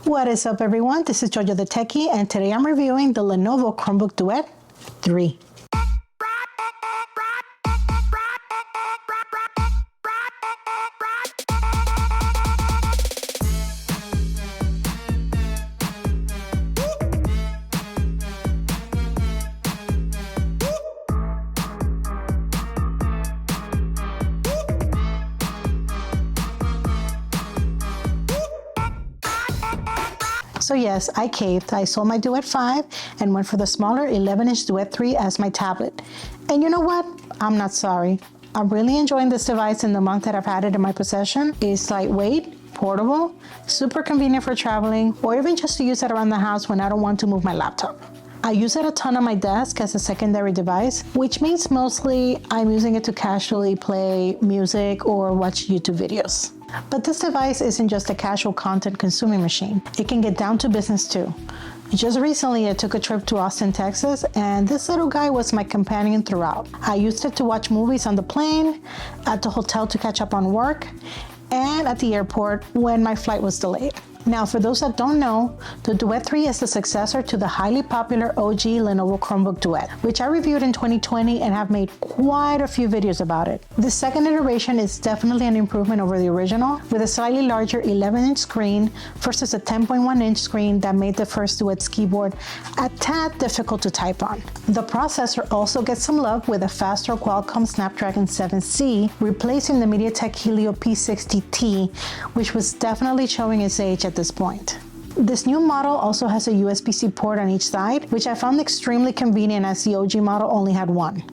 What is up, everyone? This is Jojo the Techie, and today I'm reviewing the Lenovo Chromebook Duet 3. So yes, I caved. I sold my Duet 5 and went for the smaller 11-inch Duet 3 as my tablet. And you know what? I'm not sorry. I'm really enjoying this device in the month that I've had it in my possession. It's lightweight, portable, super convenient for traveling, or even just to use it around the house when I don't want to move my laptop. I use it a ton on my desk as a secondary device, which means mostly I'm using it to casually play music or watch YouTube videos. But this device isn't just a casual content consuming machine. It can get down to business too. Just recently, I took a trip to Austin, Texas, and this little guy was my companion throughout. I used it to watch movies on the plane, at the hotel to catch up on work, and at the airport when my flight was delayed. Now, for those that don't know, the Duet 3 is the successor to the highly popular OG Lenovo Chromebook Duet, which I reviewed in 2020 and have made quite a few videos about it. This second iteration is definitely an improvement over the original, with a slightly larger 11-inch screen versus a 10.1-inch screen that made the first Duet's keyboard a tad difficult to type on. The processor also gets some love with a faster Qualcomm Snapdragon 7C, replacing the MediaTek Helio P60T, which was definitely showing its age at this point. This new model also has a USB-C port on each side, which I found extremely convenient as the OG model only had one.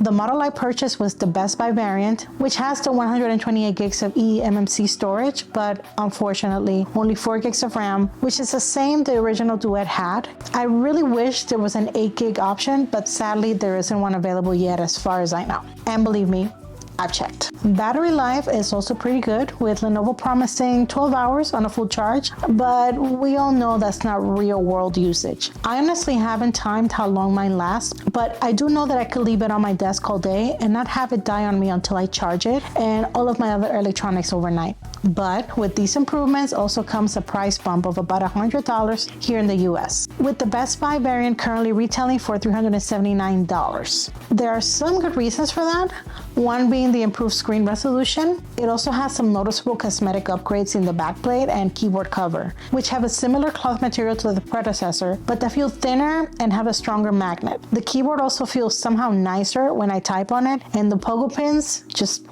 The model I purchased was the Best Buy variant, which has the 128 gigs of eMMC storage, but unfortunately only 4 gigs of RAM, which is the same the original Duet had. I really wish there was an 8 gig option, but sadly there isn't one available yet as far as I know. And believe me, I've checked. Battery life is also pretty good, with Lenovo promising 12 hours on a full charge, but we all know that's not real world usage. I honestly haven't timed how long mine lasts, but I do know that I could leave it on my desk all day and not have it die on me until I charge it and all of my other electronics overnight. But with these improvements also comes a price bump of about $100 here in the US, with the Best Buy variant currently retailing for $379. There are some good reasons for that, one being the improved screen resolution. It also has some noticeable cosmetic upgrades in the backplate and keyboard cover, which have a similar cloth material to the predecessor, but that feel thinner and have a stronger magnet. The keyboard also feels somehow nicer when I type on it, and the pogo pins just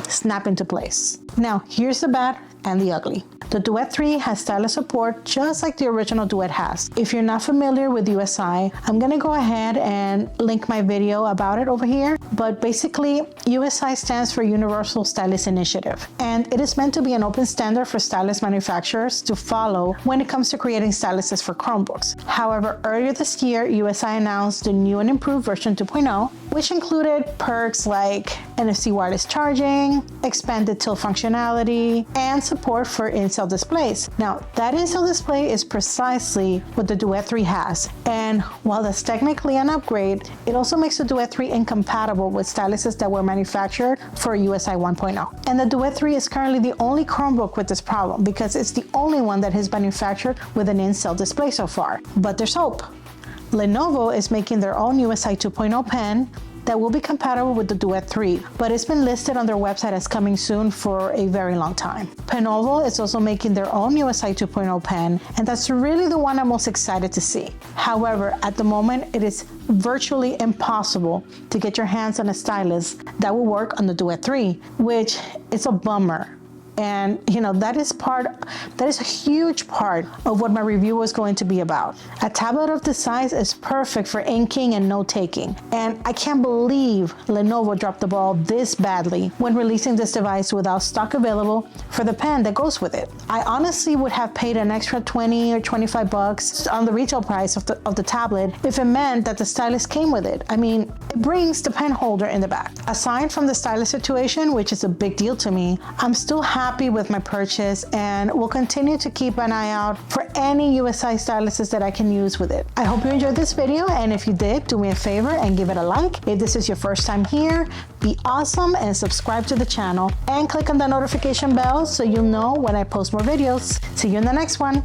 snap into place. Now, here's the bad and the ugly. The Duet 3 has stylus support just like the original Duet has. If you're not familiar with USI, I'm gonna go ahead and link my video about it over here. But basically, USI stands for Universal Stylus Initiative, and it is meant to be an open standard for stylus manufacturers to follow when it comes to creating styluses for Chromebooks. However, earlier this year, USI announced the new and improved version 2.0, which included perks like NFC wireless charging, expanded tilt functionality, and support for in-cell displays. Now, that in-cell display is precisely what the Duet 3 has, and while that's technically an upgrade, it also makes the Duet 3 incompatible with styluses that were manufactured for USI 1.0. And the Duet 3 is currently the only Chromebook with this problem because it's the only one that is manufactured with an in-cell display so far. But there's hope. Lenovo is making their own USI 2.0 pen that will be compatible with the Duet 3, but it's been listed on their website as coming soon for a very long time. Penovo is also making their own USI 2.0 pen, and that's really the one I'm most excited to see. However, at the moment, it is virtually impossible to get your hands on a stylus that will work on the Duet 3, which is a bummer. And you know, that is a huge part of what my review was going to be about. A tablet of this size is perfect for inking and note-taking, and I can't believe Lenovo dropped the ball this badly when releasing this device without stock available for the pen that goes with it. I honestly would have paid an extra 20 or 25 bucks on the retail price of the tablet if it meant that the stylus came with it. I mean, it brings the pen holder in the back. Aside from the stylus situation, which is a big deal to me, I'm still happy with my purchase and will continue to keep an eye out for any USI styluses that I can use with it. I hope you enjoyed this video, and if you did, do me a favor and give it a like. If this is your first time here, be awesome and subscribe to the channel and click on the notification bell so you'll know when I post more videos. See you in the next one.